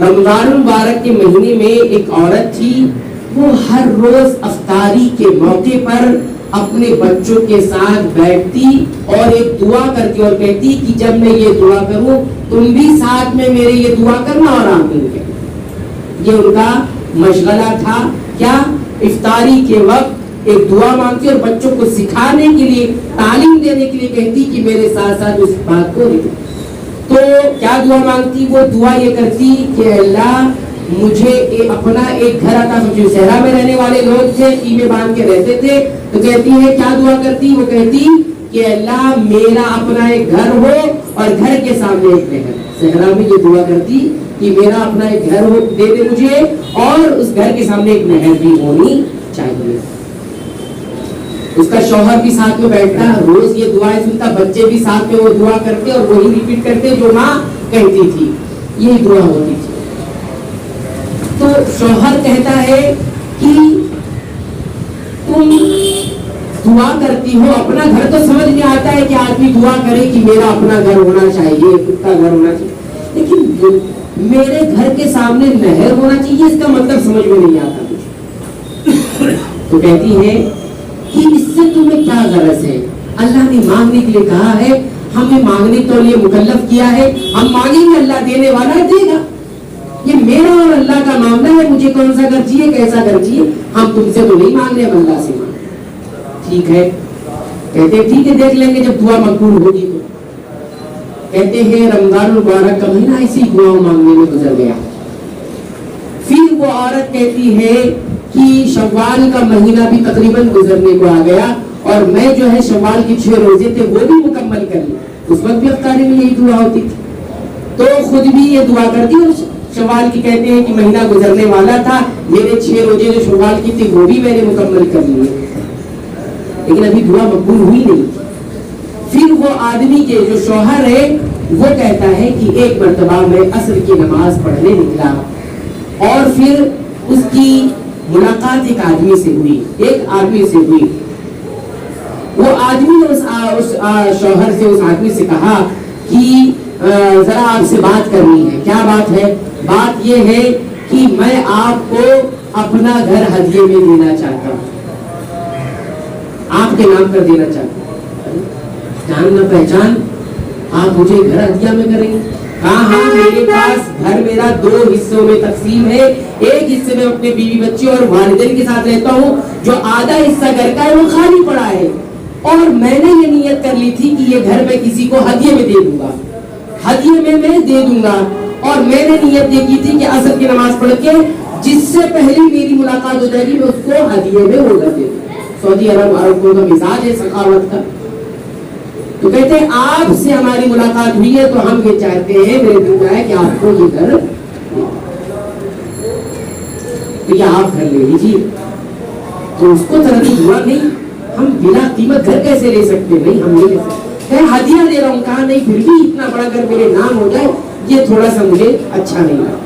رمضان المبارک کے مہینے میں ایک عورت تھی، وہ ہر روز افطاری کے موقع پر اپنے بچوں کے ساتھ بیٹھتی اور ایک دعا کر کے اور کہتی کہ جب میں یہ دعا کروں تم بھی ساتھ میں میرے یہ دعا کرنا اور آمین کہنا۔ یہ ان کا مشغلہ تھا۔ کیا؟ افطاری کے وقت ایک دعا مانگتی اور بچوں کو سکھانے کے لیے، تعلیم دینے کے لیے کہتی کہ میرے ساتھ ساتھ اس بات کو لکھو۔ تو کیا دعا مانگتی؟ وہ دعا یہ کرتی کہ اللہ مجھے اپنا ایک گھر عطا فرما۔ جو صحرا میں رہنے والے لوگ تھے، خیمے باندھ کے رہتے تھے، تو کہتی ہے کیا دعا کرتی؟ وہ کہتی کہ اللہ میرا اپنا ایک گھر ہو اور گھر کے سامنے ایک نہر۔ صحرا میں یہ دعا کرتی کہ میرا اپنا ایک گھر ہو، دے دے مجھے، اور اس گھر کے سامنے ایک نہر بھی ہونی چاہیے۔ اس کا شوہر بھی ساتھ میں بیٹھتا، روز یہ دعائیں سنتا، بچے بھی ساتھ میں وہ دعا کرتے اور وہی ریپیٹ کرتے جو ماں کہتی تھی، یہی دعا ہوتی تھی۔ تو شوہر کہتا ہے کہ تم دعا کرتی ہو، اپنا گھر تو سمجھ میں آتا ہے کہ آدمی دعا کرے کہ میرا اپنا گھر ہونا چاہیے، خود کا گھر ہونا چاہیے، لیکن میرے گھر کے سامنے نہر ہونا چاہیے، اس کا مطلب سمجھ میں نہیں آتا مجھے۔ تو کہتی ہے کہ اس سے تمہیں کیا غرض ہے؟ اللہ نے مانگنے کے لیے کہا ہے، ہمیں مانگنے تو لیے مکلف کیا ہے، ہم مانگیں گے اللہ دینے والا دے گا۔ یہ میرا اور اللہ کا معاملہ ہے، مجھے کون سا گھر چاہیے، کیسا گھر چاہیے، ہم تم سے تو نہیں مانگ رہے، ہم اللہ سے مانگ۔ ٹھیک ہے، کہتے ہیں ٹھیک ہے دیکھ لیں گے جب دعا مقبول ہوگی تو۔ کہتے ہیں رمضان المبارک کا مہینہ اسی دعا مانگنے میں گزر گیا۔ پھر وہ عورت کہتی ہے کہ شوال کا مہینہ بھی تقریباً گزرنے کو آ گیا اور میں جو ہے شوال کے 6 روزے تھے وہ بھی مکمل کر لی۔ اس وقت بھی افطاری میں یہی دعا ہوتی تھی، تو خود بھی یہ دعا کرتی اور شوال کی کہتے ہیں کہ مہینہ گزرنے والا تھا، میرے 6 روزے جو شوال کی تھی وہ بھی میں نے مکمل کر لیے، لیکن ابھی دعا مقبول ہوئی نہیں۔ پھر وہ آدمی کے جو شوہر ہے وہ کہتا ہے کہ ایک مرتبہ میں عصر کی نماز پڑھنے نکلا اور پھر اس کی ملاقات ایک آدمی سے ہوئی، ایک آدمی سے ہوئی۔ وہ آدمی نے اس شوہر سے، اس آدمی سے کہا کہ ذرا آپ سے بات کرنی ہے۔ کیا بات ہے؟ بات یہ ہے کہ میں آپ کو اپنا گھر ہدیے میں دینا چاہتا ہوں، آپ کے نام پر دینا چاہتا ہوں۔ جان نہ پہچان، آپ مجھے گھر ہدیہ میں کریں گے؟ کہاں؟ ہاں، میرے پاس گھر میرا 2 حصوں میں تقسیم ہے، ایک حصے میں اپنے بیوی بچے اور والدین کے ساتھ رہتا ہوں، جو آدھا حصہ گھر کا ہے وہ خالی پڑا ہے، اور میں نے یہ نیت کر لی تھی کہ یہ گھر میں کسی کو ہدیے میں دے دوں گا، ہدیے میں دے دوں گا، اور میں نے نیت یہ کی تھی کہ عصر کی نماز پڑھ کے جس سے پہلی میری ملاقات ہو جائے گی میں اس کو ہدیے میں وہ کر دے دوں۔ سعودی عرب کا مزاج ہے سخاوت کا۔ تو کہتے ہیں آپ سے ہماری ملاقات ہوئی ہے تو ہم یہ چاہتے ہیں، میرے دل میں ہے کہ آپ کو یہ گھر، تو یہ آپ گھر لے لیجیے۔ تو اس کو تردید ہوا نہیں، ہم بلا قیمت گھر کیسے لے سکتے؟ نہیں، ہم نہیں لے سکتے، ہدیہ دے رہا ہوں۔ کہا نہیں، پھر بھی اتنا بڑا گھر میرے نام ہو جائے یہ تھوڑا سا مجھے اچھا نہیں لگا۔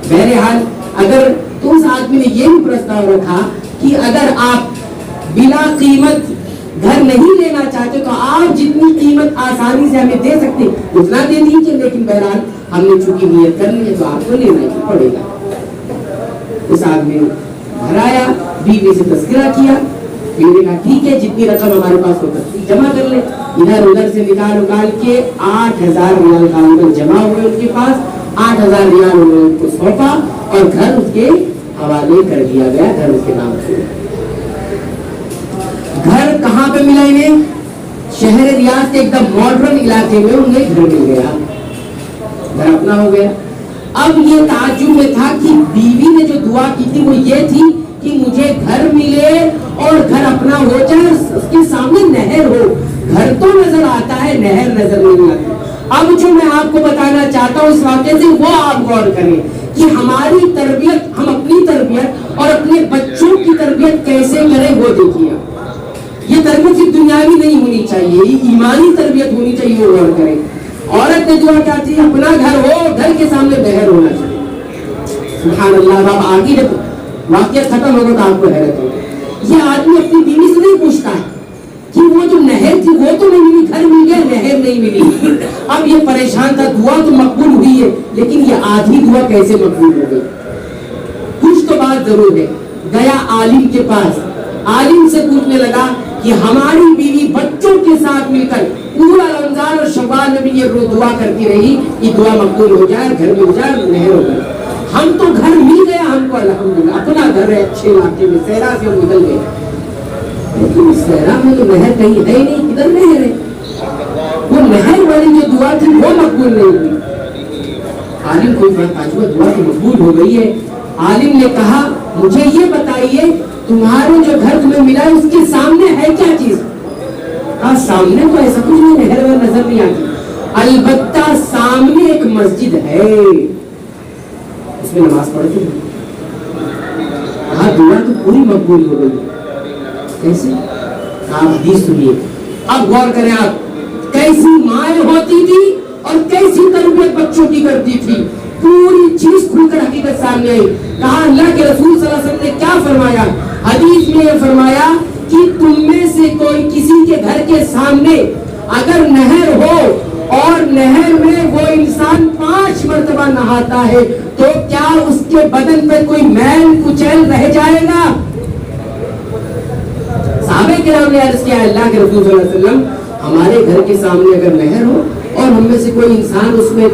بہرحال اگر تو اس آدمی نے یہ بھی پرستاؤ رکھا کہ اگر آپ بلا قیمت گھر نہیں لینا چاہتے تو آپ جتنی قیمت آسانی سے ہمیں دے سکتے اتنا دے دیجیے، لیکن بہرحال ہم نے چونکہ نیت کر لی ہے تو آپ کو لینا ہی پڑے گا۔ اس آدمی نے گھر آیا، بیوی سے تذکرہ کیا، بیوی نے کہا ٹھیک ہے جتنی رقم ہمارے پاس ہو سکتی جمع کر لیں۔ ادھر ادھر سے نکال کے 8,000 ریال کا جمع ہوئے ان کے پاس، 8,000 ریال انہوں نے ان کو سونپا اور گھر اس کے حوالے کر دیا گیا، گھر اس کے نام سے۔ گھر کہاں پہ ملا انہیں؟ شہر ریاض کے ایک دم ماڈرن علاقے میں انہیں گھر مل گیا، گھر اپنا ہو گیا۔ اب یہ تعجب میں تھا کہ بیوی نے جو دعا کی تھی وہ یہ تھی کہ مجھے گھر ملے اور گھر اپنا ہو جائے، اس کے سامنے نہر ہو۔ گھر تو نظر آتا ہے، نہر نظر نہیں آتی۔ اب جو میں آپ کو بتانا چاہتا ہوں اس واقعے سے وہ آپ غور کریں کہ ہماری تربیت، ہم اپنی تربیت اور اپنے بچوں کی تربیت کیسے کریں وہ دیکھیے۔ یہ تربیت صرف دنیاوی نہیں ہونی چاہیے، یہ ایمانی تربیت ہونی چاہیے، وہ غور کریں۔ عورت نے دعا کیا تھی؟ اپنا گھر ہو، گھر کے سامنے نہر ہونا چاہیے۔ سبحان اللہ۔ اب آگے جب واقعہ ختم ہوگا تو آپ کو حیرت ہوگی۔ یہ آدمی اپنی بیوی سے نہیں پوچھتا ہے کہ وہ جو نہر تھی وہ تو نہیں ملی, گھر مل گیا, نہر نہیں ملی. اب یہ پریشان تھا, دعا تو مقبول ہوئی ہے لیکن یہ آدھی دعا کیسے مقبول ہو گئی؟ کچھ تو بات ضرور ہے. گیا عالم کے پاس, عالم سے پوچھنے لگا کہ ہماری بیوی بچوں کے ساتھ مل کر پورا رمضان اور شوال میں بھی یہ دعا کرتی رہی کہ دعا مقبول ہو جائے, گھر مل جائے, نہر ہو جائے. ہم تو گھر مل گیا ہم کو الحمدللہ, اپنا گھر ہے اچھے علاقے میں, صحرا سے ہم نکل گئے, لیکن صحرا میں تو نہر کہیں ہے ہی نہیں, کدھر نہر ہے؟ وہ نہر والی جو دعا تھی وہ مقبول نہیں ہوئی. عالم کو دعا تو مقبول ہو گئی ہے. عالم نے کہا مجھے یہ بتائیے تمہارے جو گھر تمہیں ملا ہے اس کے سامنے ہے کیا چیز؟ کہا سامنے تو ایسا کچھ نہیں, نہر وہر نظر نہیں آتی, البتہ سامنے ایک مسجد ہے, اس میں نماز پڑھتے ہیں. کہا دعا تو پوری مقبول ہو گئی. کیسے؟ آپ حدیث سنیے, اب غور کریں آپ, کیسی مائیں ہوتی تھی اور کیسی تربیت بچوں کی کرتی تھی, پوری چیز کھل کر حقیقت سامنے آئی. کہا اللہ کے رسول صلی اللہ علیہ وسلم نے کیا فرمایا؟ حدیث میں یہ فرمایا کہ تم میں سے کوئی کسی کے گھر کے سامنے اگر نہر ہو اور نہر میں وہ انسان 5 مرتبہ نہاتا ہے تو کیا اس کے بدن پہ کوئی میل کچیل رہ جائے گا؟ صحابہ کرام نے عرض کیا اللہ کے رسول صلی اللہ علیہ وسلم ہمارے گھر کے سامنے اگر نہر ہو اور ہم میں سے کوئی انسان اس میں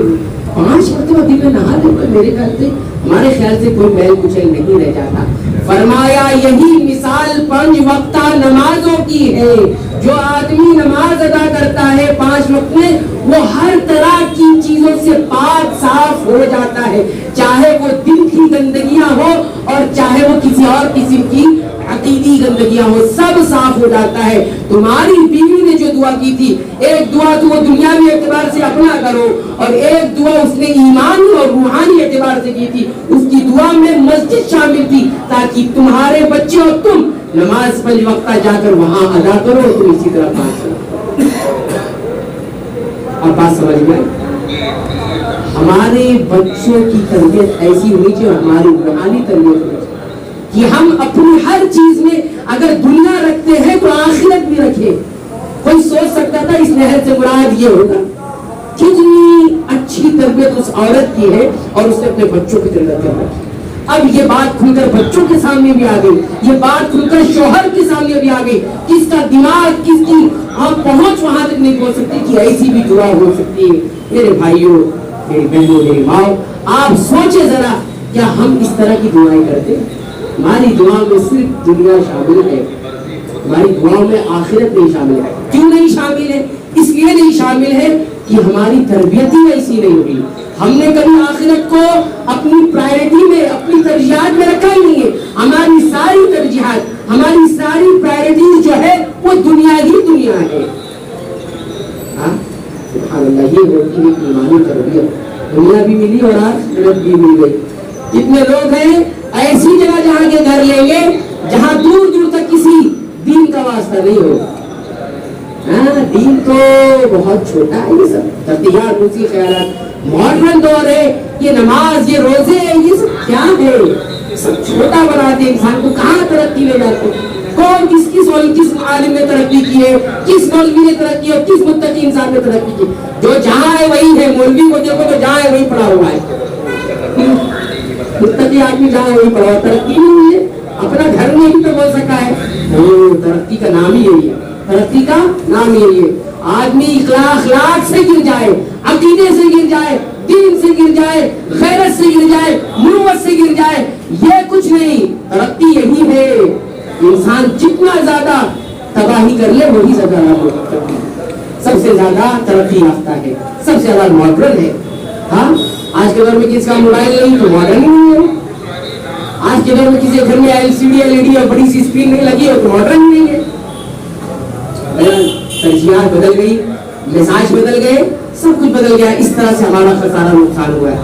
5 مرتبہ دن میں نہا لے تو ہمارے خیال سے کوئی میل کچیل نہیں رہ جاتا. فرمایا یہی مثال 5 وقتہ نمازوں کی ہے. جو آدمی نماز ادا کرتا ہے 5 وقت میں وہ ہر طرح کی چیزوں سے پاک صاف ہو جاتا ہے, چاہے وہ دل کی گندگیاں ہو اور چاہے وہ کسی اور قسم کی عقیدی گندگیاں ہو, سب صاف ہو جاتا ہے. تمہاری بیوی نے جو دعا کی تھی, ایک دعا تو وہ دنیاوی اعتبار سے اپنا کرو اور ایک دعا اس نے ایمانی اور روحانی اعتبار سے کی تھی. اس کی دعا میں مسجد شامل تھی تاکہ تمہارے بچے اور تم نماز 5 وقتہ جا کر وہاں ادا کرو اور تم اسی طرح پاس کرو. اب بات سمجھ میں, ہمارے بچوں کی تربیت ایسی ہونی چاہیے, ہماری روحانی تربیت ہونی چاہیے کہ ہم اپنی ہر چیز میں اگر دنیا رکھتے ہیں تو آخرت بھی رکھیں. کوئی سوچ سکتا تھا اس نہر سے مراد یہ ہوگا؟ کتنی اچھی تربیت اس عورت کی ہے اور اس نے اپنے بچوں کی تربیت کر رکھی. اب یہ بات کھل کر بچوں کے سامنے بھی آ گئی, یہ بات کھل کر شوہر کے سامنے بھی آ گئی. کس کا دماغ, کس کی پہنچ وہاں تک نہیں پہنچ سکتی کہ ایسی بھی دعا ہو سکتی ہے. میرے بھائیوں, میری بہنوں, میری ماں, آپ سوچے ذرا, کیا ہم اس طرح کی دعائیں کرتے ہیں؟ ہماری دعا میں صرف دنیا شامل ہے, ہماری دعا میں آخرت نہیں شامل ہے. کیوں نہیں شامل ہے؟ اس لیے نہیں شامل ہے کہ ہماری تربیت ہی ایسی نہیں ہوئی. ہم نے کبھی آخرت کو اپنی پرائرٹی میں, اپنی ترجیحات میں رکھا ہی نہیں ہے. ہماری ساری ترجیحات, ہماری ساری پرائرٹیز جو ہے وہ دنیا ہی دنیا ہے. سبحان اللہ, یہ ہوتی ہے ایمانی تربیت. دنیا بھی ملی اور آخرت بھی مل گئی. کتنے لوگ ہیں ایسی جگہ جہاں کے گھر لیں گے جہاں دور دور تک کسی دین کا واسطہ نہیں ہو. دین تو بہت چھوٹا ہے, یہ سب ترتیبات, روسی خیالات, ماڈرن دور ہے, یہ نماز, یہ روزے, یہ سب کیا ہے, سب چھوٹا بناتے انسان کو. کہاں ترقی لے جاتے, کون کس عالم نے ترقی کی ہے, کس مولوی نے ترقی کی ہے, کس متقی انسان نے ترقی کی. جو جہاں ہے وہی ہے. مولوی کو دیکھو تو جہاں ہے وہی پڑا ہوا ہے, متقی آدمی جہاں ہے وہی پڑا ہوا. ترقی نہیں ہوئی ہے, اپنا گھر میں بھی تو بول سکا ہے. ترقی کا نام ہی یہی ہے, ترقی کا نام یہی ہے. آدمی اخلاق سے گر جائے, عقیدے سے گر جائے, دین سے گر جائے, غیرت سے گر جائے, مروت سے گر جائے, یہ کچھ نہیں. ترقی یہی ہے. انسان جتنا زیادہ تباہی کر لے وہی زیادہ سب سے زیادہ ترقی یافتہ ہے, سب سے زیادہ ماڈرن ہے. ہاں, آج کے دور میں کسی کا موبائل نہیں تو ماڈرن نہیں ہے. آج کے دور میں کسی گھر میں LCD LED اور بڑی سی اسکرین نہیں لگی ہو تو ماڈرن نہیں ہے. ترجیحات بدل گئی, مزاج بدل گئے, سب کچھ بدل گیا. اس طرح سے ہمارا خسارہ نقصان ہوا ہے.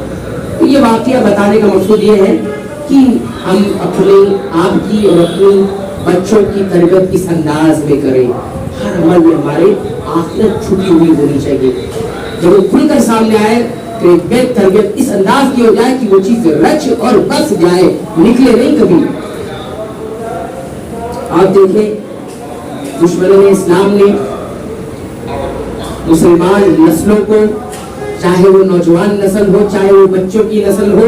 تو یہ واقعہ بتانے کا مقصد یہ ہے کہ ہم اپنے آپ کی اور اپنی بچوں کی تربیت اس انداز میں کریں. ہر عمل میں ہمارے آخرت چھپی ہوئی ہونی چاہیے. جب وہ کھل کر سامنے آئے تو ایک بے تربیت اس انداز کی ہو جائے کہ وہ چیز رچ اور بس جائے, نکلے نہیں کبھی. آپ دیکھیں دشمنوں اسلام نے مسلمان نسلوں کو، چاہے وہ نوجوان نسل ہو چاہے وہ بچوں کی نسل ہو،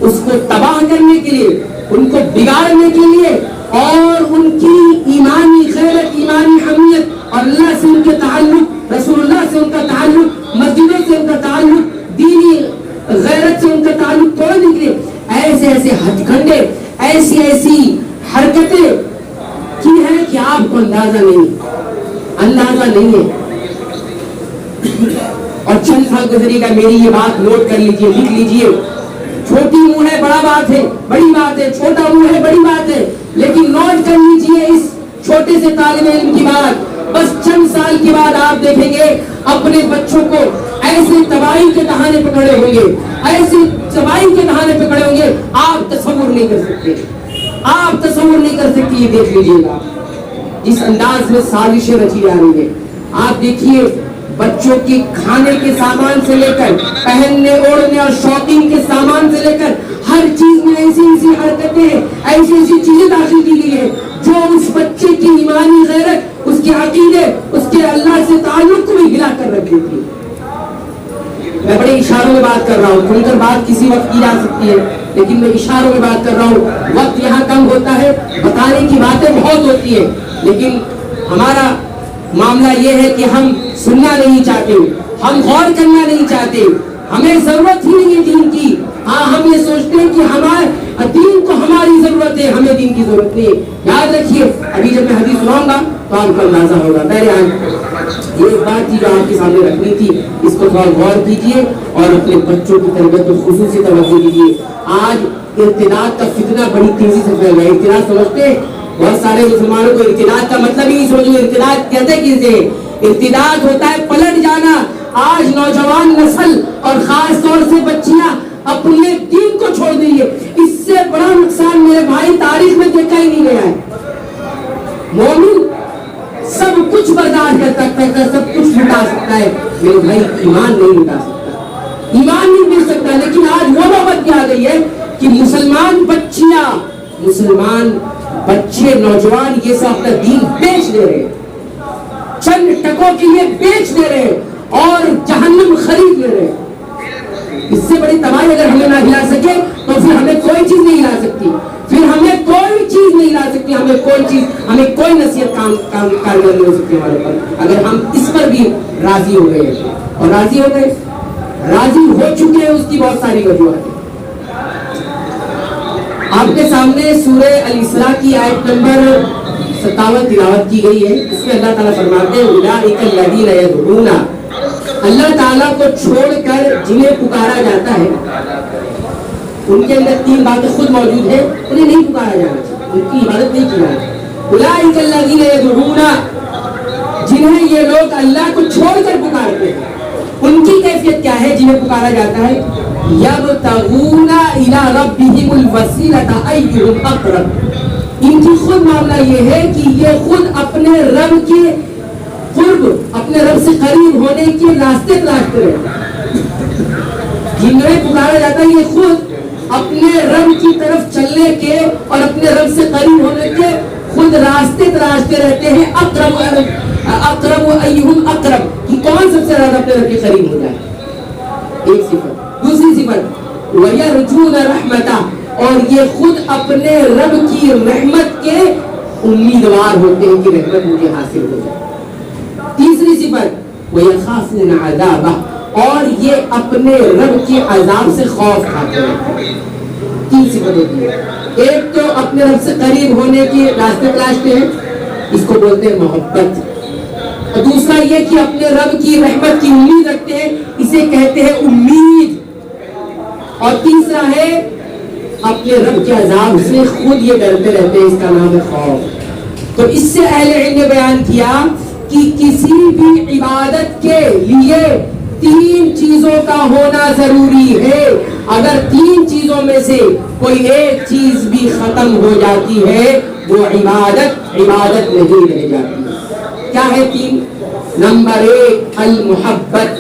اس کو تباہ کرنے کے لیے، ان کو بگاڑنے کے لیے اور ان کی ایمانی غیرت، ایمانی حمیت اور اللہ سے ان کے تعلق، رسول اللہ سے ان کا تعلق، مسجدوں سے ان کا تعلق، دینی غیرت سے ان کا تعلق توڑنے کے لیے ایسے ایسے ہتھ کنڈے، ایسی ایسی حرکتیں کی ہیں کہ آپ کو اندازہ نہیں ہے۔ اور چند سال گزرے گا، میری یہ بات نوٹ کر لیجئے، لکھ لیجئے، چھوٹی منہ ہے بڑا بات ہے، بڑی بات ہے، چھوٹا منہ ہے بڑی بات ہے، لیکن نوٹ کر لیجئے اس چھوٹے سے طالب علم کی بات۔ بس چند سال کے بعد آپ دیکھیں گے اپنے بچوں کو ایسے تباہی کے دہانے پہ کھڑے ہوں گے، ایسے تباہی کے دہانے پہ کھڑے ہوں گے، آپ تصور نہیں کر سکتے، آپ تصور نہیں کر سکتے۔ یہ دیکھ لیجئے گا جس انداز میں سازشیں رچی جا رہی ہیں۔ آپ دیکھیے بچوں کی کھانے کے سامان سے لے کر پہننے اوڑھنے اور شاپنگ کے سامان سے لے کر ہر چیز میں ایسی ایسی حرکتیں، ایسی ایسی چیزیں داخل کی گئی ہیں جو اس بچے کی ایمانی غیرت، اس کے عقیدے، اس کے اللہ سے تعلق کو بھی ہلا کر رکھ دیتی ہے۔ میں بڑے اشاروں میں بات کر رہا ہوں، کھل کر بات کسی وقت کی جا سکتی ہے، لیکن میں اشاروں میں بات کر رہا ہوں۔ وقت یہاں کم ہوتا ہے، بتانے کی باتیں بہت ہوتی ہیں، لیکن ہمارا معاملہ یہ ہے کہ ہم سننا نہیں چاہتے، ہم غور کرنا نہیں چاہتے، ہمیں ضرورت ہی نہیں ہے دین کی۔ ہاں ہم یہ سوچتے ہیں کہ ہمارے دین کو ہماری ضرورت ہے، ہمیں دین کی ضرورت نہیں ہے۔ یاد رکھیے، ابھی جب میں حدیث سناؤں گا تو آپ کو اندازہ ہوگا۔ بہرحال یہ ایک بات تھی جو آپ کے سامنے رکھنی تھی، اس کو تھوڑا غور کیجیے اور اپنے بچوں کی تربیت کو خصوصی توجہ دیجیے۔ آج ارتداد کا فتنہ بڑی تیزی سے پھیل رہا ہے۔ ارتداد سمجھتے ہیں بہت سارے مسلمانوں کو ارتداد کا مطلب ہی نہیں سمجھو۔ ارتداد کہتے کسے؟ ارتداد ہوتا ہے پلٹ جانا۔ آج نوجوان نسل اور خاص طور سے بچیاں اپنے دین کو چھوڑ دیں گے۔ اس سے بڑا نقصان میرے بھائی تاریخ میں دیکھا ہی نہیں گیا ہے۔ مومن سب کچھ برداشت کر سکتا ہے، سب کچھ لٹا سکتا ہے، میرے بھائی ایمان نہیں لٹا سکتا، ایمان نہیں مل سکتا۔ لیکن آج وہ نوبت کیا آ گئی ہے کہ مسلمان بچیاں، مسلمان بچے، نوجوان یہ سب اپنا دین بیچ دے رہے ہیں، چند ٹکوں کے لیے بیچ دے رہے ہیں اور جہنم خرید لے رہے ہیں۔ اس سے بڑی تباہی اگر ہمیں نہ ہلا سکے تو پھر ہمیں کوئی چیز نہیں ہلا سکتی، پھر ہمیں کوئی چیز نہیں لا سکتی، ہمیں کوئی نصیحت کارگر نہیں ہو سکتی ہمارے پر، اگر ہم اس پر بھی راضی ہو گئے ہیں۔ اور راضی ہو چکے ہیں، اس کی بہت ساری وجوہات ہیں۔ آپ کے سامنے سورہ الاسراء کی آیت نمبر 57 تلاوت کی گئی ہے۔ اس میں اللہ تعالیٰ فرماتے ہیں اولئک الذین یدعون، اللہ تعالیٰ کو چھوڑ کر جنہیں پکارا جاتا ہے، ان کے اندر تین باتیں خود موجود ہیں، انہیں نہیں پکارا جانا چاہیے، ان کی عبادت نہیں کی جاتی۔ اولئک الذین یدعون، جنہیں یہ لوگ اللہ کو چھوڑ کر پکارتے ہیں، ان کی کیفیت کیا ہے جنہیں پکارا جاتا ہے؟ یبتغون الی ربہم الوسیلۃ ایہم اقرب، ان کی خود معاملہ یہ ہے کہ یہ خود اپنے رب کے قرب، اپنے رب سے قریب ہونے کے راستے تلاشتے رہتے ہیں۔ جنہیں پکارا جاتا ہے یہ خود اپنے رب کی طرف چلنے کے اور اپنے رب سے قریب ہونے کے خود راستے تلاشتے رہتے ہیں۔ اقرب ایہم اقرب، کہ کون سب سے زیادہ اپنے رب کے قریب ہو جائے، ایک صفت۔ دوسری صفت وَيَرْجُونَ رَحْمَتَهُ، اور یہ خود اپنے رب کی رحمت کے امیدوار ہوتے ہیں کہ رحمت مجھے حاصل ہو جائے۔ تیسری صفت وَيَخَافُونَ عَذَابَهُ، اور یہ اپنے رب کے عذاب سے خوف کھاتے ہیں۔ تین صفت ہوتی ہے، ایک تو اپنے رب سے قریب ہونے کے راستے تلاشتے ہیں، اس کو بولتے ہیں محبت، اور دوسرا یہ کہ اپنے رب کی رحمت کی امید رکھتے ہیں، اسے کہتے ہیں امید، اور تیسرا ہے اپنے رب کے عذاب سے خود یہ ڈرتے رہتے ہیں، اس کا نام ہے خوف۔ تو اس سے اہل علم نے بیان کیا کہ کسی بھی عبادت کے لیے تین چیزوں کا ہونا ضروری ہے۔ اگر تین چیزوں میں سے کوئی ایک چیز بھی ختم ہو جاتی ہے وہ عبادت نہیں رہ جاتی۔ کیا ہے تین؟ نمبر ایک المحبت،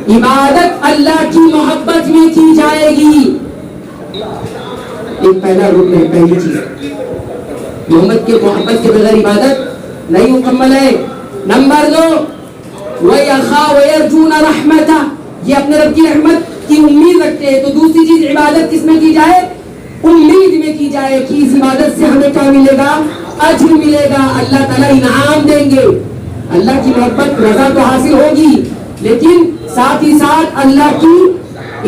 عبادت اللہ کی محبت میں کی جائے گی، ایک پہلا رکن ہے، پہلی چیز۔ محمد کے محبت کے بغیر عبادت نہیں مکمل ہے. نمبر 2 وَيَخَا وَيَرْجُونَ رَحْمَتَهْ, یہ اپنے رب کی رحمت کی امید رکھتے ہیں. تو دوسری چیز عبادت کس میں کی جائے؟ امید میں کی جائے کہ اس عبادت سے ہمیں کیا ملے گا؟ اجر ملے گا, اللہ تعالیٰ انعام دیں گے. اللہ کی محبت رضا تو حاصل ہوگی, لیکن ساتھ ہی ساتھ اللہ کی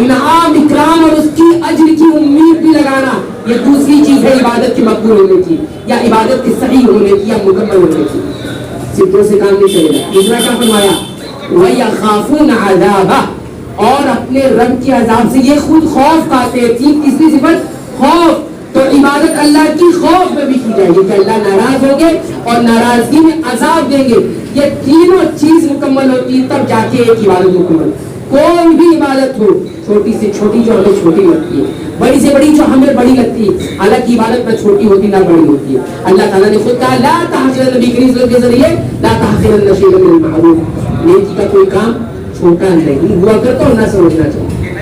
انعام اکرام اور اس کی اجر کی امید بھی لگانا, یہ دوسری چیز ہے عبادت کے مقبول ہونے کی, یا عبادت کے صحیح ہونے کی, یا مکمل ہونے کی. صرف دو سے کام نہیں چلے گا. تیسرا کیا فرمایا؟ وَيَخَافُونَ عَذَابَهُ, اور اپنے رب کے عذاب سے یہ خود خوف کھاتے ہیں. تیسری صفت خوف. تو عبادت اللہ کی خوف میں بھی کی جائے گی کہ اللہ ناراض ہوں گے اور ناراضگی میں عذاب دیں گے. یہ تینوں چیز مکمل ہوتی ہے تب جا کے ایک عبادت مکمل. کوئی بھی عبادت ہو, چھوٹی سے چھوٹی جو ہمیں چھوٹی لگتی ہے, بڑی سے بڑی جو ہمیں بڑی لگتی ہے, حالانکہ عبادت نہ چھوٹی ہوتی نہ بڑی ہوتی ہے. اللہ تعالیٰ نے خود کہا لا تحقرن, نبی کریم صلی اللہ علیہ وسلم کے ذریعے لا تحقرن شیئا من المعروف, نیکی کا کوئی کام چھوٹا نہیں ہوا کرتا اور نہ سمجھنا چاہیے.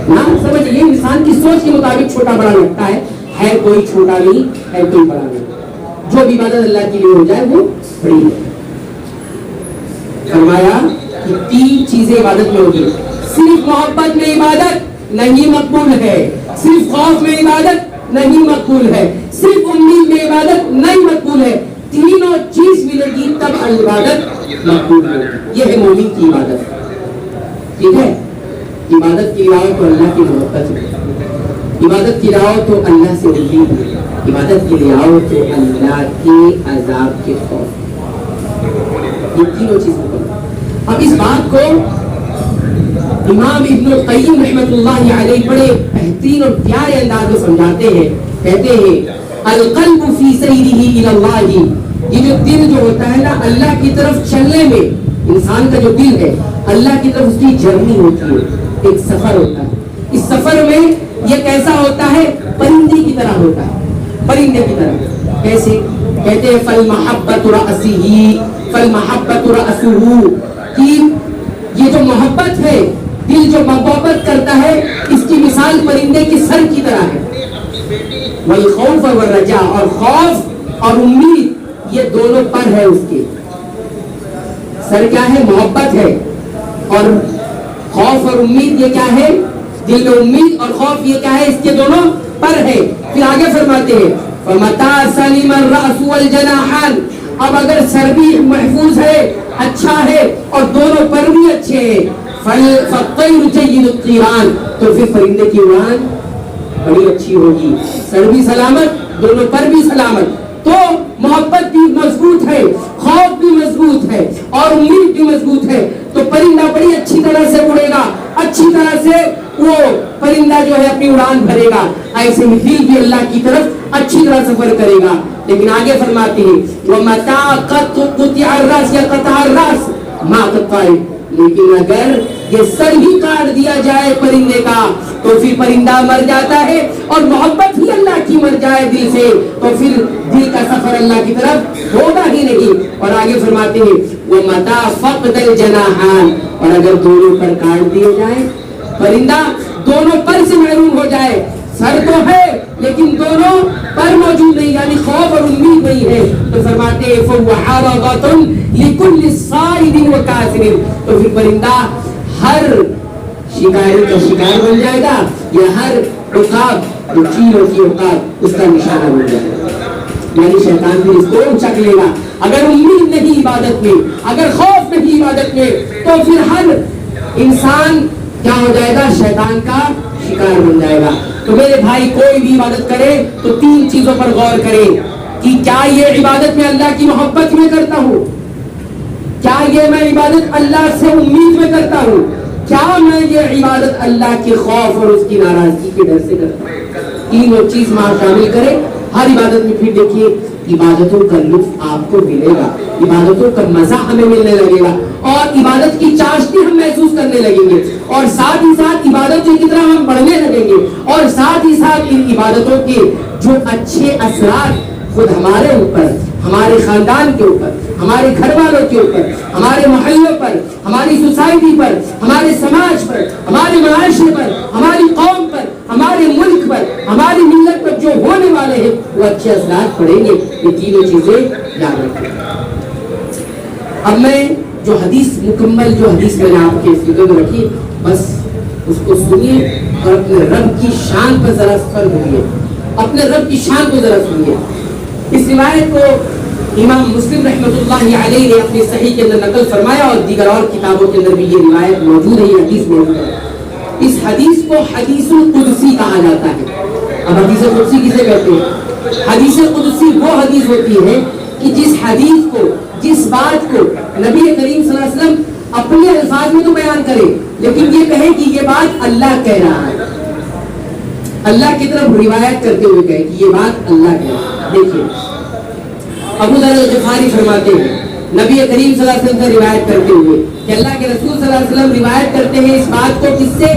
نہ سمجھ, یہ انسان کی سوچ کے مطابق چھوٹا بڑا لگتا ہے کوئی چھوٹا نہیں ہے کوئی بڑا نہیں. جو بھی عبادت اللہ کے لیے ہو جائے وہ بڑی ہے. فرمایا کہ 3 چیزیں عبادت میں ہوگی. صرف محبت میں عبادت نہیں مقبول ہے, صرف خوف میں عبادت نہیں مقبول ہے, صرف امید میں عبادت نہیں مقبول ہے. تینوں چیز ملے گی تب عبادت مقبول ہے. یہ ہے مومن کی عبادت. ٹھیک ہے, عبادت کی راہ تو اللہ کی محبت ہے, عبادت کی راہ تو اللہ سے امید ہے, عبادت کی راہ تو اللہ کے عذاب کے خوف. یہ تینوں چیزیں. اب اس بات کو امام ابن القیم رحمۃ اللہ علیہ بڑے بہترین اور پیارے انداز میں سمجھاتے ہیں. کہتے ہیں القلب فی سیرہ الی اللہ, یہ جو دل جو ہوتا ہے نا اللہ کی طرف چلنے میں, انسان کا جو دل ہے اللہ کی طرف اس کی جرنی ہوتی ہے, ایک سفر ہوتا ہے. اس سفر میں یہ کیسا ہوتا ہے؟ پرندے کی طرح ہوتا ہے, پرندے کی طرح. کیسے؟ کہتے ہیں فالمحبۃ رأسہ, فالمحبۃ رأسہ, کہ یہ جو محبت ہے, دل جو محبت کرتا ہے, اس کی مثال پرندے کے سر کی طرح ہے. والخوف والرجاء, اور خوف اور امید یہ دونوں پر ہے اس کے. سر کیا ہے؟ محبت ہے, اور خوف اور امید یہ کیا ہے؟ دل میں امید اور خوف یہ کیا ہے؟ اس کے دونوں پر ہے. پھر آگے فرماتے ہیں فَمَتَا سَلِمَ الرَّأْسُ وَالْجَنَاحَانِ, اب اگر سر بھی محفوظ ہے, اچھا ہے, اور دونوں پر بھی اچھے ہیں, فَالطَّيْرُ جَيِّدُ الطِّيرَانِ, تو پھر پرندے کی اڑان بڑی اچھی ہوگی. سر بھی سلامت, دونوں پر بھی سلامت. تو محبت بھی مضبوط ہے, خوف بھی مضبوط ہے, اور امید بھی مضبوط ہے. تو پرندہ بڑی اچھی طرح سے اڑے گا, اچھی طرح سے وہ پرندہ جو ہے اپنی اڑان بھرے گا. ایسے میں دل بھی اللہ کی طرف اچھی طرح سفر کرے گا. لیکن آگے فرماتے ہیں وَمَتَا قَطْعَ الرَّأْسِ يَقْطَعَ الرَّأْسَ مَا قَطْعَ, لیکن اگر یہ سر ہی کاٹ دیا جائے پرندے کا تو پھر پرندہ مر جاتا ہے, اور محبت ہی اللہ کی مر جائے دل سے تو پھر دل کا سفر اللہ کی طرف ہوگا ہی نہیں. اور آگے فرماتے ہیں وَمَتَا فَقْدَ الْجَنَاحَانِ, اور اگر دونوں پر کاٹ دیے جائے, پرندہ دونوں پر سے محروم ہو جائے, سر تو ہے لیکن دونوں پر موجود نہیں, یعنی خوف اور امید نہیں ہے, تو فرماتے ہیں فَوَحَرَغَةٌ لِكُلِّ صَائِدٍ وَكَاسِرٍ, تو پھر پرندہ ہر شکاری کا شکار بن جائے گا, یا ہر عقاب جو چیلوں کی عقاب اس کا نشانہ بن جائے گا. یعنی شیطان بھی اس کو اچک لے گا. اگر امید نہیں عبادت میں, اگر خوف نہیں عبادت میں, تو پھر ہر انسان کیا ہو جائے گا؟ شیطان کا شکار بن جائے گا. تو میرے بھائی کوئی بھی عبادت کرے تو 3 چیزوں پر غور کرے کہ کیا یہ عبادت میں اللہ کی محبت میں کرتا ہوں, کیا یہ میں عبادت اللہ سے امید میں کرتا ہوں, کیا میں یہ عبادت اللہ کے خوف اور اس کی ناراضگی کے ڈر سے کرتا ہوں. تینوں چیز ماں شامل کرے ہر عبادت میں. پھر دیکھیے عبادتوں کا لطف آپ کو ملے گا, عبادتوں کا مزہ ہمیں ملنے لگے گا, اور عبادت کی چاشنی ہم محسوس کرنے لگیں گے, اور ساتھ ہی ساتھ عبادتوں کی طرح ہم بڑھنے لگیں گے, اور ساتھ ہی ساتھ ان عبادتوں کے جو اچھے اثرات خود ہمارے اوپر, ہمارے خاندان کے اوپر, ہمارے گھر والوں کے اوپر, ہمارے محلوں پر, ہماری سوسائٹی پر, ہمارے سماج پر, ہمارے معاشرے پر, ہماری قوم پر, ہمارے ملک پر, ہماری ملت پر جو ہونے والے ہیں وہ اچھے اثرات پڑیں گے. یہ تینوں چیزیں یاد رکھیں. اب میں جو حدیث مکمل جو حدیث میں نے آپ کے فکر میں رکھی بس اس کو سنیے اور اپنے رب کی شان پر ذرا فرق ہوئیے, اپنے رب کی شان کو ذرا سنیے. اس روایت کو امام مسلم رحمۃ اللہ علیہ نے اپنی صحیح کے اندر نقل فرمایا اور دیگر اور کتابوں کے اندر بھی یہ روایت موجود ہے, یہ حدیث موجود ہے. اس حدیث کو حدیث القدسی کہا جاتا ہے. اب حدیث قدسی کسے کہتے ہیں؟ حدیث قدسی وہ حدیث ہوتی ہے کہ جس حدیث کو, جس بات کو نبی کریم صلی اللہ علیہ وسلم اپنے الفاظ میں تو بیان کرے لیکن یہ کہے کہ یہ بات اللہ کہہ رہا ہے, اللہ کی طرف روایت کرتے ہوئے کہے کہ یہ بات اللہ کہہ رہا ہے. دیکھیے ابو ذر الغفاری فرماتے ہیں نبی کریم صلی اللہ علیہ وسلم سے روایت کرتے ہوئے کہ اللہ کے رسول صلی اللہ علیہ وسلم روایت کرتے ہیں اس بات کو کس سے؟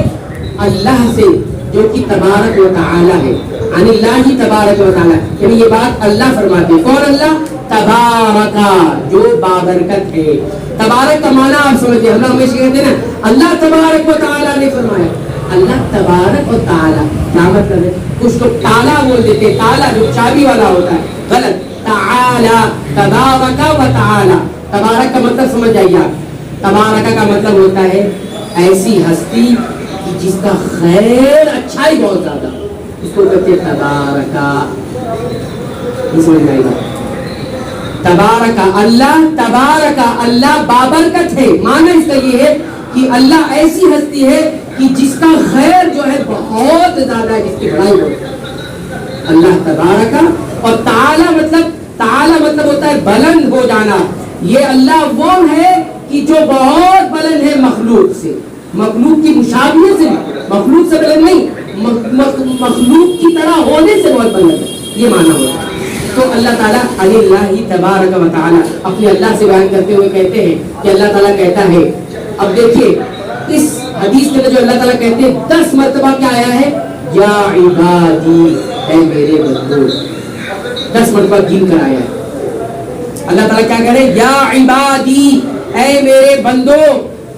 اللہ سے جو کہ تبارک و تعالی ہے. عن اللہ تبارک و تعالی, یعنی یہ بات اللہ فرماتے ہیں. کون اللہ؟ تبارکا, جو بابرکت ہے. تبارک کا معنی آپ سمجھتے ہیں, ہم ہمیشہ کہتے ہیں نا اللہ تبارک و تعالی نے فرمایا. اللہ تبارک و تعالی کیا مطلب ہے؟ کچھ تو تالا بول دیتے, تالا جو چابی والا ہوتا ہے, غلط. تعالی, تبارک و تعالی. تبارک کا مطلب سمجھ جائیے آپ. تبارک کا مطلب ہوتا ہے ایسی ہستی جس کا خیر اچھائی بہت زیادہ, اس کو کہتے ہیں تبارکا. سمجھ جائے گا. تبارکا اللہ, تبارکا اللہ بابرکت ہے. معنی اس کا یہ ہے کہ اللہ ایسی ہستی ہے کہ جس کا خیر جو ہے بہت زیادہ ہے, جس کی بڑائی ہوتی ہے. اللہ تبارکا. اور تعالی مطلب ہوتا ہے بلند ہو جانا. یہ اللہ وہ ہے کہ جو بہت بلند ہے مخلوق سے, مخلوق کی مشابہت سے, مخلوق سے بلند نہیں, مخلوق کی طرح ہونے سے بہت بلند ہے, یہ معنی ہوتا ہے. تو اللہ تعالیٰ علی اللہ تبارک و تعالی اپنے اللہ سے بیان کرتے ہوئے کہتے ہیں کہ اللہ تعالیٰ کہتا ہے. اب دیکھیے اس حدیث کے اندر جو اللہ تعالیٰ کہتے ہیں 10 مرتبہ کیا آیا ہے؟ یا عبادی, اے میرے بندو. 10 مرتبہ گن کر آیا ہے. اللہ تعالیٰ کیا کہہ رہے ہیں؟ یا عبادی, اے میرے بندو.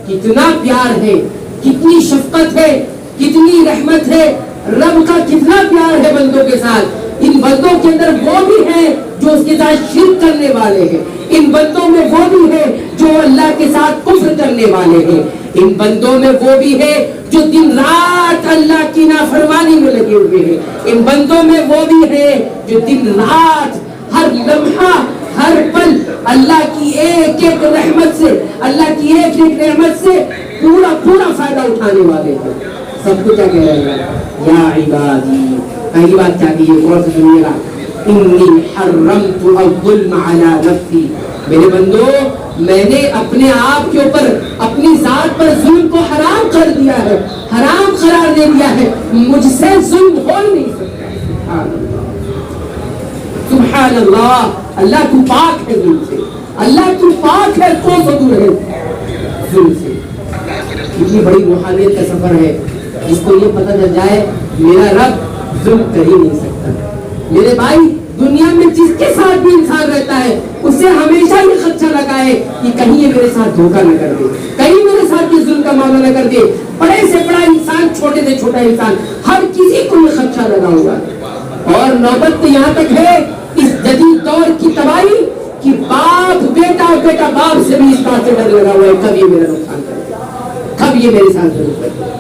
کتنا پیار ہے, کتنی شفقت ہے, کتنی رحمت ہے, رب کا کتنا پیار ہے بندوں کے ساتھ. ان بندوں کے اندر وہ بھی ہیں جو اس کے ساتھ شرک کرنے والے ہیں, ان بندوں میں وہ بھی ہے جو اللہ کے ساتھ کفر کرنے والے ہیں, ان بندوں میں وہ بھی ہے جو دن رات اللہ کی نافرمانی میں لگے ہوئے ہیں, ان بندوں میں وہ بھی ہے جو دن رات ہر لمحہ ہر پل اللہ کی ایک ایک رحمت سے, اللہ کی ایک ایک نعمت سے پورا فائدہ اٹھانے والے ہیں. سب کو کیا کہہ رہے ہیں؟ یا عبادی. پہلی بات کیا کی ہے؟ غور سے سنیے گا. انی حرمت الظلم علی نفسی, میرے بندو میں نے اپنے آپ کے اوپر, اپنی ذات پر ظلم کو حرام کر دیا ہے, حرام قرار دے دیا ہے. مجھ سے ظلم ہو ہی نہیں سکتا. سبحان اللہ, اللہ تو پاک ہے ظلم سے, اللہ تو پاک ہے, کون سا دور ہے ظلم سے. اتنی بڑی روحانیت کا سفر ہے جس کو یہ پتہ چل جائے میرا رب ظلم کر ہی نہیں سکتا. میرے بھائی دنیا میں جس کے ساتھ بھی انسان رہتا ہے اسے ہمیشہ یہ خدشہ لگا ہے کہ کہیں یہ میرے ساتھ دھوکہ نہ کر دے, کہیں میرے ساتھ یہ ظلم کا معاملہ نہ کر دے. بڑے سے بڑا انسان, چھوٹے سے چھوٹا انسان, ہر کسی کو یہ خدشہ لگا ہوا ہے. اور نوبت تو یہاں تک ہے اس جدید دور کی تباہی کہ باپ بیٹا بیٹا باپ سے بھی اس بات سے ڈر لگا ہوا ہے کب یہ میرا نقصان کرے, کب یہ میرے ساتھ ضرور کرے.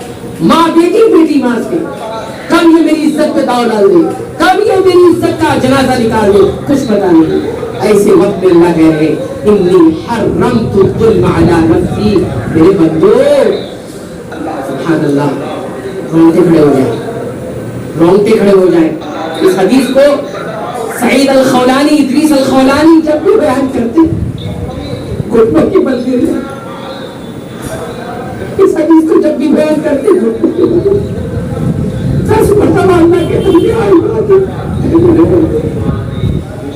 ماں بیٹی ماں سے کب یہ میری عزت پہ داؤ ڈال دے, کب یہ میری عزت کا جنازہ نکال دے, کچھ پتا نہیں. ایسے وقت میں اللہ کہہ رہے انی حرمت الظلم علی نفسی, میرے بندو. سبحان اللہ, رونگٹے کھڑے ہو جائیں, رونگٹے کھڑے ہو جائیں. اس حدیث کو سعید الخولانی, ادریس الخولانی جب بھی بیان کرتے گھٹنوں کی بل گئی. اس حدیث کو جب بھی بیان کرتے گھٹنوں کی بل گئی. سچ مرتبہ اللہ کے بندے آئی بات ہے,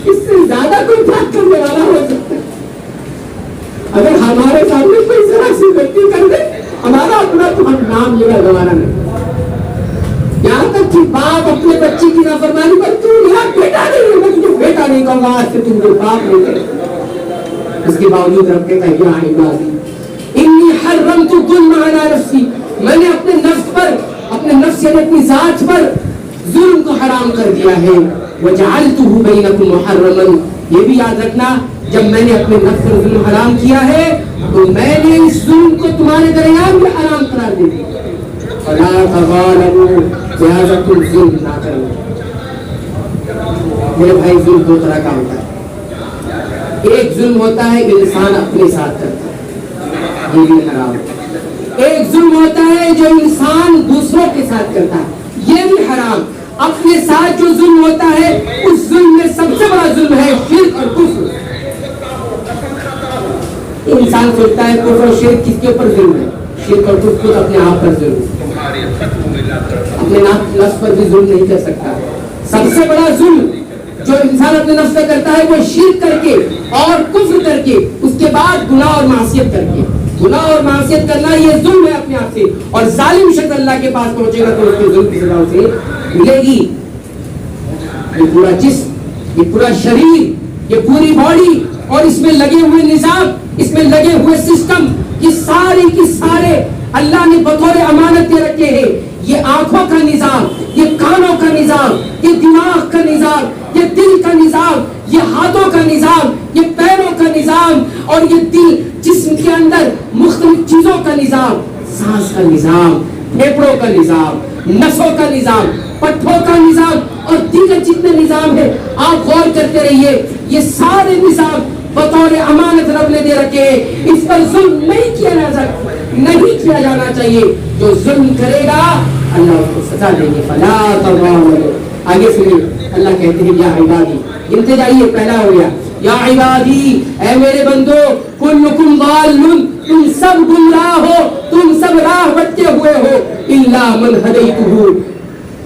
اس سے زیادہ کوئی بات کرنے والا ہو سکتا ہے. اگر ہمارے سامنے کوئی ذرا سی غلطی کر دے, ہمارا اپنا تو ہم نام لے گا گوارا نہیں. یہاں تک کہ باپ اپنے بچے کی نافرمانی پر تو یہاں بیٹا نہیں ہے, میں تجھے بیٹا نہیں کہوں گا, آج سے تم کو باپ نہیں کرے. اس کے باوجود رب کہتا ہے یا عبادی انی حرمت الظلم علی نفسی, میں نے اپنے نفس پر, اپنے نفس یعنی اپنی ذات پر ظلم کو حرام کر دیا ہے. وجعلتہ بینکم محرما, یہ بھی یاد رکھنا جب میں نے اپنے نفس پر ظلم حرام کیا ہے تو میں نے اس ظلم کو تمہارے درمیان میں حرام قرار دے دیا. فلا تظالموا، لہذا تم ظلم نہ کرو. میرے بھائی ظلم دو طرح کا ہوتا ہے. ایک ظلم ہوتا ہے انسان اپنے ساتھ کرتا ہے، یہ بھی حرام. ایک ظلم ہوتا ہے جو انسان دوسروں کے ساتھ کرتا ہے، یہ بھی حرام. اپنے ساتھ جو ظلم ہوتا ہے اس ظلم میں سب سے بڑا ظلم ہے شرک اور کفر. انسان سوچتا ہے کفر اور شرک کس کے اوپر ظلم ہے؟ شرک اور کفر خود اپنے آپ پر ظلم ہے، اپنے نفس پر بھی ظلم نہیں کر سکتا. سب سے بڑا ظلم جو انسان اپنے نفس سے کرتا ہے وہ شرک کر کے اور کفر کر کے، اس کے بعد گناہ اور معصیت کر کے. گناہ اور معصیت کرنا یہ ظلم ہے اپنے آپ سے، اور ظالم شخص اللہ کے پاس پہنچے گا تو اس کے ظلم کی سزا اسے ملے گی. یہ پورا جسم، یہ پورا شریر، یہ پوری باڈی اور اس میں لگے ہوئے نظام، اس میں لگے ہوئے سسٹم، یہ سارے کی سارے اللہ نے بطور امانت دے رکھے ہیں. یہ آنکھوں کا نظام، یہ کانوں کا نظام، یہ دماغ کا نظام، یہ دل کا نظام، یہ ہاتھوں کا نظام، یہ پیروں کا نظام، اور یہ دل جسم کے اندر مختلف چیزوں کا نظام، سانس کا نظام، پھیپھڑوں کا نظام، نسوں کا نظام، پٹھوں کا نظام اور دیگر جتنے نظام ہیں آپ غور کرتے رہیے. یہ سارے نظام بطور امانت رب نے دے رکھے ہیں. اس پر ظلم نہیں کیا جانا چاہیے. جو ظلم کرے گا اللہ اس کو سزا دیں گے. فلا تظالموا. آگے سنیے اللہ کہتے ہیں یا عبادی، انتجائیے پہلا ہو گیا یا عبادی، اے میرے بندو، کلکم ضال، تم سب گمراہ ہو، تم سب راہ بھٹکے ہوئے ہو، الا من ہدیتہ،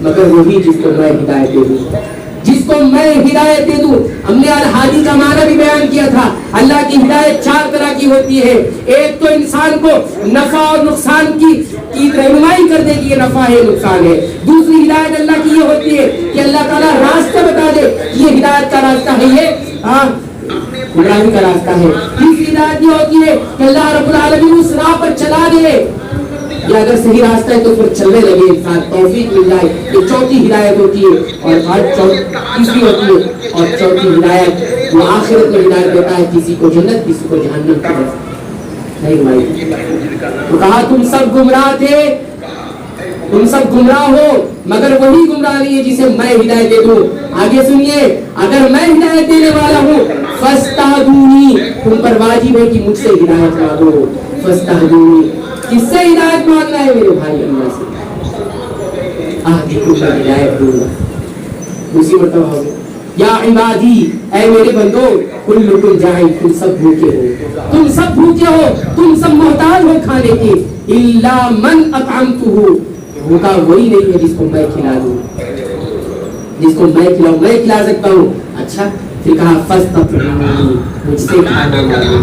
مگر وہی جس کو میں ہدایت دے دوں، جس کو میں ہدایت دے دوں. ہم نے الہادی کا معنی بھی بیان کیا تھا. اللہ کی ہدایت چار طرح کی ہوتی ہے. ایک تو انسان کو نفع اور نقصان کی رہنمائی کر دے کہ یہ نفع ہے نقصان ہے. دوسری ہدایت اللہ کی یہ ہوتی ہے کہ اللہ تعالیٰ راستہ بتا دے یہ ہدایت کا راستہ ہے، یہ گمراہی کا راستہ ہے. تیسری ہدایت یہ ہوتی ہے کہ اللہ رب العالمین اس راہ پر چلا دے، یا اگر صحیح راستہ ہے تو پھر چلنے لگے انسان، توفیق مل جائے. یہ چوتھی ہدایت ہوتی ہے. اور تیسری ہوتی ہے اور چوتھی ہدایت وہ آخرت میں ہدایت دیتا ہے، کسی کو جنت کسی کو جہنم کی طرف. نہیں بھائی، تو کہا تم سب گمراہ تھے، تم سب گمراہ ہو، مگر وہی گمراہ نہیں ہے جسے میں ہدایت دے دوں. آگے سنیے، اگر میں ہدایت دینے والا ہوں فاستہدونی، تم پر واجب ہے کہ مجھ سے ہدایت مانگو. فاستہدونی، کس سے ہدایت مانگنا ہے میرے بھائی؟ اللہ سے. آگے کچھ ہدایت دوں گا. دوسری مرتبہ ہو گیا یا عبادی، اے میرے بندو، کلکم جائع، تم سب بھوکے ہو، تم سب بھوکے ہو، تم سب محتاج ہو کھانے کے. الا من اطعمتہ، بھوکا وہی نہیں ہے جس کو میں کھلا دوں، جس کو میں کھلاؤں، میں کھلا سکتا ہوں. اچھا پھر کہا فاستطعمونی، مجھ سے کھانا مانگو.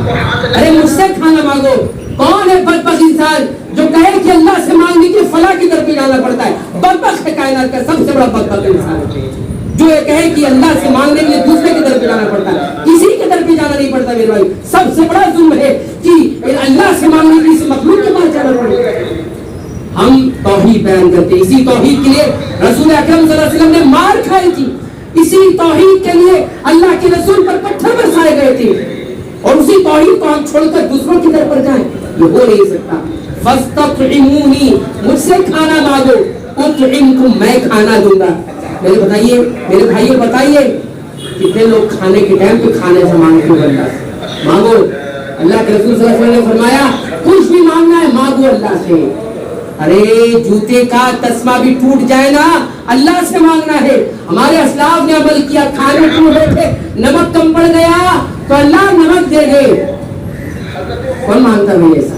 ارے مجھ سے کھانا مانگو. کون ہے بدبخت انسان جو کہے کہ اللہ سے مانگنے کے فلاں کی طرف جانا پڑتا ہے؟ بدبخت ہے کائنات کا سب سے بڑا بدبخت انسان جو یہ کہے کہ اللہ سے مانگنے کے لیے دوسرے کی طرف جانا پڑتا ہے، کسی کی طرف جانا نہیں پڑتا. میرے بھائی سب سے بڑا ظلم ہے کہ اللہ سے مانگنے کے لیے مخلوق کے پاس جانا پڑتا ہے. ہم توحید بیان کرتے ہیں، اسی توحید کے لیے رسول اکرم صلی اللہ علیہ وسلم نے مار کھائی تھی، اسی توحید کے لیے اللہ کے رسول پر پتھر برسائے گئے تھے، اور اسی توحید کو ہم چھوڑ کر دوسروں کی طرف پر جائیں، یہ ہو نہیں سکتا. فاستطعمونی، مجھ سے کھانا مانگو، اطعمکم، میں کھانا دوں گا. میرے بتائیے، میرے بھائیوں بتائیے کتنے لوگ کھانے کے ٹائم پہ کھانے سے مانگتے ہو؟ اللہ سے مانگو. اللہ کے رسول صلی اللہ علیہ وسلم نے فرمایا کچھ بھی مانگنا ہے مانگو اللہ سے. ارے جوتے کا تسمہ بھی ٹوٹ جائے نا، اللہ سے مانگنا ہے. ہمارے اسلاف نے عمل کیا، کھانے ٹوٹ رہے تھے، نمک کم پڑ گیا تو اللہ نمک دے دے. کون مانگتا ہے ایسا؟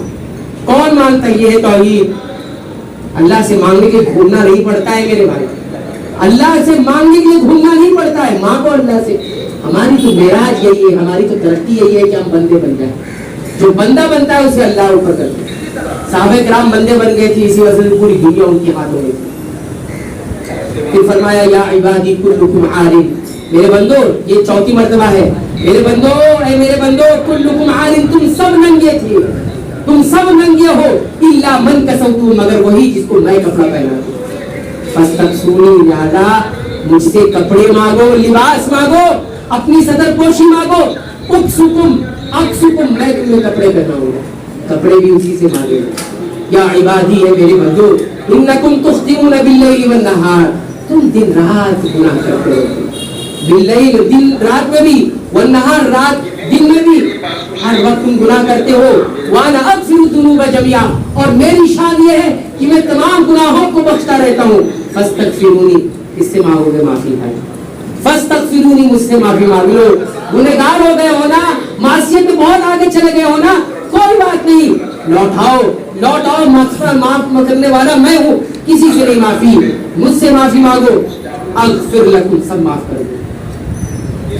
کون مانگتا؟ یہ ہے توحید. اللہ سے مانگنے کے گھومنا نہیں پڑتا ہے میرے بھائی، اللہ سے مانگنے کے لیے گھومنا نہیں پڑتا ہے. مانگو اللہ سے. ہماری تو معراج یہی ہے، ہماری تو ترقی یہی ہے کہ ہم بندے بن جائیں. جو بندہ بنتا ہے اسے اللہ اوپر کرتا ہے. صحابہ کرام بندے بن گئے تھے، اسی وجہ سے پوری دنیا ان کے ہاتھوں میں تھی. پھر فرمایا یا عبادی کلکم عار، میرے بندو، یہ چوتھی مرتبہ ہے. میرے بندو، اے میرے بندو، کلکم عار، تم سب ننگے تھے، تم سب ننگے ہو، الا من کسوتہ، مگر وہی جس کو میں کپڑا پہنا دوں. فاستکسونی، لہذا مجھ سے کپڑے مانگو، لباس مانگو. اپنی صدر پوشی مانگو. اکسکم اکسکم, میں تمہیں کپڑے پہناؤں گا, کپڑے بھی اسی سے مانگے. یا عبادی ہے میرے بندو, انکم تخطئون باللیل والنہار, تم دن رات گناہ کرتے ہو, باللیل دن رات میں بھی, والنہار رات دن میں بھی, ہر وقت تم گناہ کرتے ہو. وانا اغفر الذنوب جميعا, اور میری شان یہ ہے کہ میں تمام گناہوں کو بخشتا رہتا ہوں. فاستغفرونی, اس سے مانگو گے معافی ہے. فاستغفرونی, مجھ سے معافی مانگ لو. گنہگار ہو گئے ہو نا, معصیت میں بہت آگے چلے گئے ہو نا, کوئی بات نہیں, لوٹاؤ لوٹاؤ, معاف کرنے والا میں ہوں, کسی سے نہیں معافی, مجھ سے معافی مانگو. اغفر لکم, سب معاف کر دو.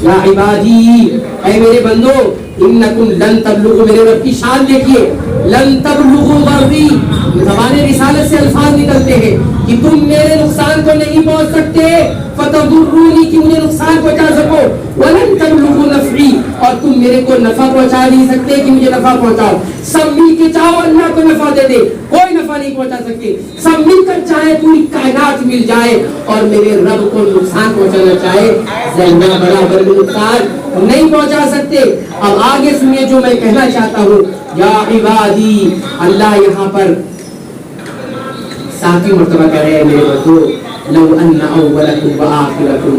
یا عبادی, اے میرے بندو, انکم لن تبلغوا, میرے رب کی شان دیکھیے, لن تبلغوا ضرری, زبان رسالت سے الفاظ نکلتے ہیں کہ تم میرے نقصان کو نہیں پہنچ سکتے. فتضرونی, کہ مجھے نقصان پہنچا سکو. ولن تبلغوا نفعی, اور تم میرے کو نفع پہنچا نہیں سکتے کہ مجھے نفع پہنچاؤ. سب مل کے چاہو اللہ کو نفع دے دے, کوئی نفع نہیں پہنچا سکتے. سب مل کر چاہے پوری کائنات مل جائے اور میرے رب کو نقصان پہنچانا چاہے, ذرہ برابر بھی نقصان نہیں پہنچا سکتے. اب آگے سنیے جو میں کہنا چاہتا ہوں. یا عبادی, اللہ یہاں پر ساتھی مرتبہ کہہ رہے ہیں میرے بندو, لو ان اولکم وآخرکم,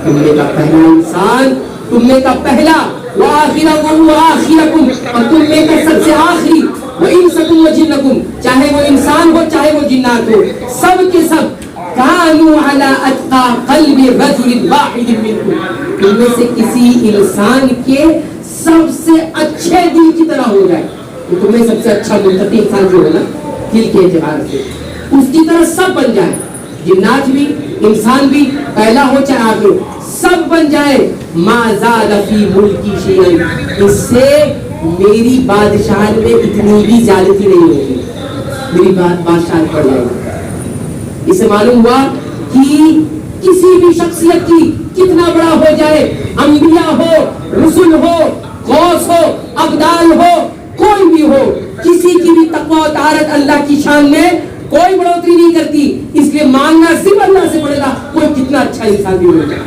تم نے کا پہلا انسان, تم نے کا پہلا, وآخرکم وآخرکم, اور تم نے کا سب سے آخری, وانسکم وجنکم, چاہے وہ انسان ہو چاہے وہ جنات ہو, سب کے سب, کانوا علی اتقى قلب رجل واحد منکم, تم میں سے کسی انسان کے سب سے اچھے دل کی طرح ہو جائے. تو تم میں سب سے اچھا متقی انسان جو ہے نا دل کے اعتبار سے, اس کی طرح سب بن جائے, جنات بھی انسان بھی, پہلا ہو چاہے آخر, سب بن جائے. ما زاد فی ملکی شیئا, اس سے میری بادشاہت میں اتنی بھی زیادتی نہیں ہوگی, میری بادشاہت بڑھ جائے گی. اس سے معلوم ہوا کہ کسی بھی شخصیت کی کتنا بڑا ہو جائے, انبیاء ہو, رسول ہو, غوث ہو, ابدال ہو, کوئی بھی ہو, کسی کی بھی تقوی و طہارت اللہ کی شان میں کوئی بڑھوتری نہیں کرتی. اس لیے مانگنا صرف اللہ سے پڑے گا, کوئی کتنا اچھا انسان بھی ہو جائے.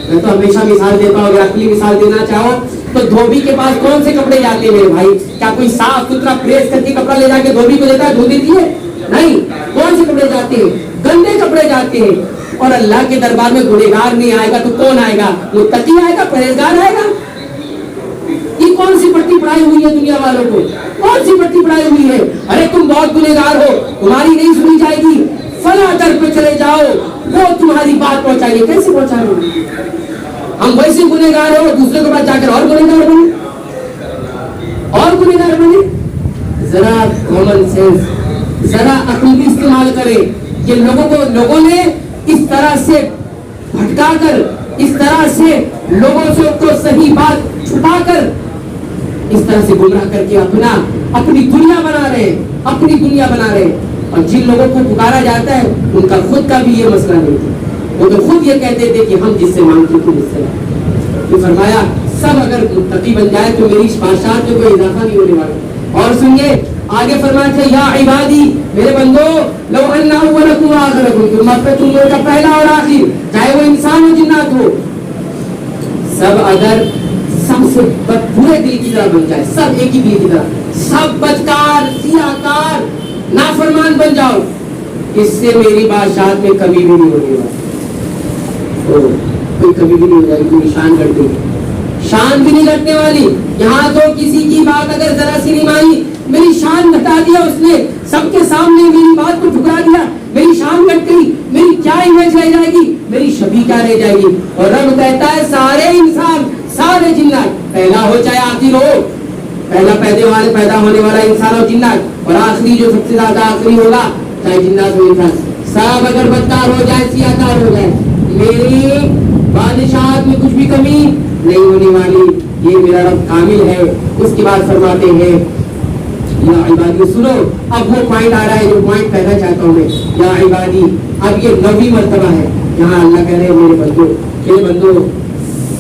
میں تو ہمیشہ مثال دیتا ہوں, اگر اپنی مثال دینا چاہو تو دھوبی کے پاس کون سے کپڑے جاتے ہیں میرے بھائی؟ کیا کوئی صاف ستھرا پریس کر کے کپڑا لے جا کے دھوبی کو دیتا ہے دھو دیتی ہے؟ نہیں. کون سے کپڑے جاتے ہیں؟ گندے کپڑے جاتے ہیں. اور اللہ کے دربار میں گنہگار نہیں آئے گا تو کون آئے گا؟ متقی آئے گا, پرہیزگار آئے گا. یہ کون سی پٹی پڑھائی ہوئی ہے دنیا والوں کو؟ کون سی پٹی پڑھائی ہوئی ہے؟ ارے تم بہت گنہگار ہو, تمہاری نہیں سنی جائے گی, فلاں در پہ چلے جاؤ, وہ تمہاری بات پہنچائیے. کیسے پہنچائیں گے؟ ہم ویسے گنہگار ہو, دوسرے کے پاس جا کر اور گنہگار بنے, اور گنہگار بنے. ذرا کامن سینس, ذرا عقل بھی استعمال کریں. یہ لوگوں نے اس طرح سے بھٹکا کر, اس طرح سے لوگوں سے کو صحیح بات چھپا کر, اس طرح سے گمراہ کر کے اپنی دنیا بنا رہے ہیں, اپنی دنیا بنا رہے ہیں. اور جن لوگوں کو پکارا جاتا ہے ان کا خود کا بھی یہ مسئلہ نہیں تھا, وہ تو خود یہ کہتے تھے کہ ہم جس سے مانگتے تھے اس سے. یہ فرمایا سب اگر متقی بن جائے تو میری بادشاہت میں کوئی اضافہ نہیں ہونے والا. اور سنیے آگے فرمایا تھا, یا عبادی, میرے بندو, لو ان اولکم وآخرکم, تم لوگوں کا پہلا اور آخر, چاہے وہ انسان ہو جنات ہو, سب اگر سب سے برے دل کی طرح بن جائے, سب ایک ہی دل کی طرح, سب بدکار, سیاکار, نافرمان بن جاؤ, اس سے میری بادشاہت میں کمی بھی نہیں ہونے والی. کوئی کمی بھی نہیں ہو جائے گی, کوئی شان گھٹ گئی, شان بھی نہیں گھٹنے والی. یہاں تو کسی کی بات اگر ذرا سی نہیں مانی, میری شان گھٹا دیا اس نے, سب کے سامنے میری بات کو ٹھکرا دیا, میری شان گھٹ گئی, میری کیا امیج رہ جائے گی, میری شبیہ کیا رہ جائے گی. اور رب کہتا ہے سارے انسان, سارے جنات, پہلا ہو چاہے آخر ہو, پہلا پیدا ہونے والا انسان اور جنات, اور آخری جو سب سے زیادہ آخری ہوگا چاہے جنات ہو انسان, سب اگر بدکار ہو جائے, سیاکار ہو جائے, میری بادشاہت میں کچھ بھی کمی نہیں ہونے والی. یہ میرا رب کامل ہے. اس کے بعد فرماتے ہیں, یا عبادی, سنو اب وہ پوائنٹ آ رہا ہے جو پوائنٹ کہنا چاہتا ہوں میں. یا عبادی, اب یہ 9ویں مرتبہ ہے جہاں اللہ کہہ رہے ہیں میرے بندو,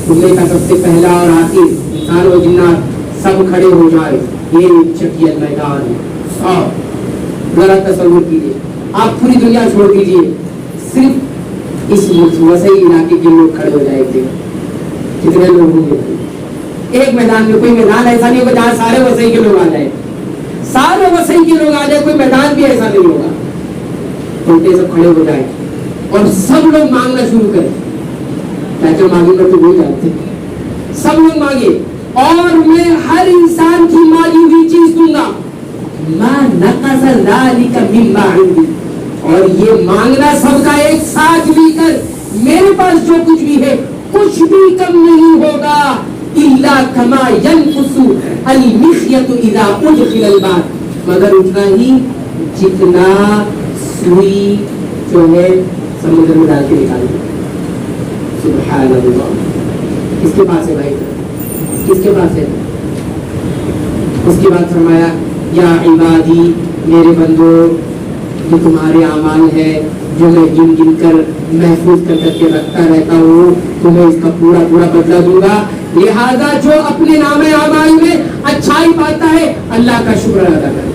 تمہیں کا سب سے پہلا اور آخر, انسان و جنات سب کھڑے ہو جائے, یہ چکیت میدان ہے. ذرا تصور کیجیے, آپ پوری دنیا چھوڑ دیجیے, صرف اس وسیع علاقے کے لوگ کھڑے ہو جائے تھے. کتنے لوگ ہوں گے؟ ایک میدان میں کوئی میدان ایسا نہیں ہوگا جہاں سارے وسیع کے لوگ آ جائیں، سارے وسیع کے لوگ آ جائیں، کوئی میدان بھی ایسا نہیں ہوگا۔ الٹے سب کھڑے ہو جائیں اور سب لوگ مانگنا شروع کریں، کیا کیا مانگے گا تو وہ جانتے ہیں، سب لوگ مانگے اور میں ہر انسان کی مانگی ہوئی چیز دوں گا، ما نقص ذلک مما عندی، اور یہ مانگنا سب کا ایک ساتھ مل کر میرے پاس جو کچھ بھی ہے کچھ بھی کم نہیں ہوگا، الا کما ينقص المخيط اذا ادخل البحر، مگر اتنا ہی جتنا سوئی جو ہے سمندر میں ڈال کے نکالیں۔ سبحان اللہ، کس کے پاس ہے بھائی؟ کس کے پاس ہے؟ اس کے بعد فرمایا یا عبادی، میرے بندو، جو تمہارے اعمال ہے جو میں گن گن کر محفوظ کر کر کے رکھتا رہتا ہوں، تمہیں اس کا پورا پورا بدلہ دوں گا، لہذا جو اپنے نام اعمال میں اچھائی پاتا ہے اللہ کا شکر ادا کرے،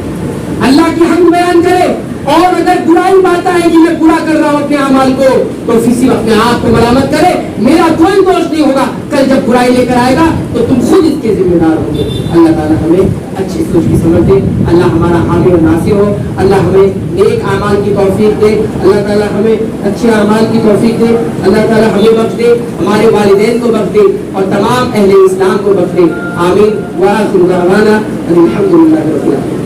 اللہ کی حمد بیان کرے، اور اگر برائی پاتا ہے کہ میں برا کر رہا ہوں اپنے اعمال کو تو کسی اپنے آپ کو ملامت کرے، میرا کوئی دوش نہیں ہوگا، کل جب برائی لے کر آئے گا تو تم خود اس کے ذمہ دار ہوں گے۔ اللہ تعالیٰ ہمیں اچھی سوچ کی سمجھ دے، اللہ ہمارا حامی اور ناصر ہو، اللہ ہمیں نیک اعمال کی توفیق دے، اللہ تعالیٰ ہمیں اچھے اعمال کی توفیق دے، اللہ تعالیٰ ہمیں بخش دے، ہمارے والدین کو بخش دے اور تمام اہل اسلام کو بخش دے، آمین۔ وآخر دعوانا ان الحمد للہ رب العالمین۔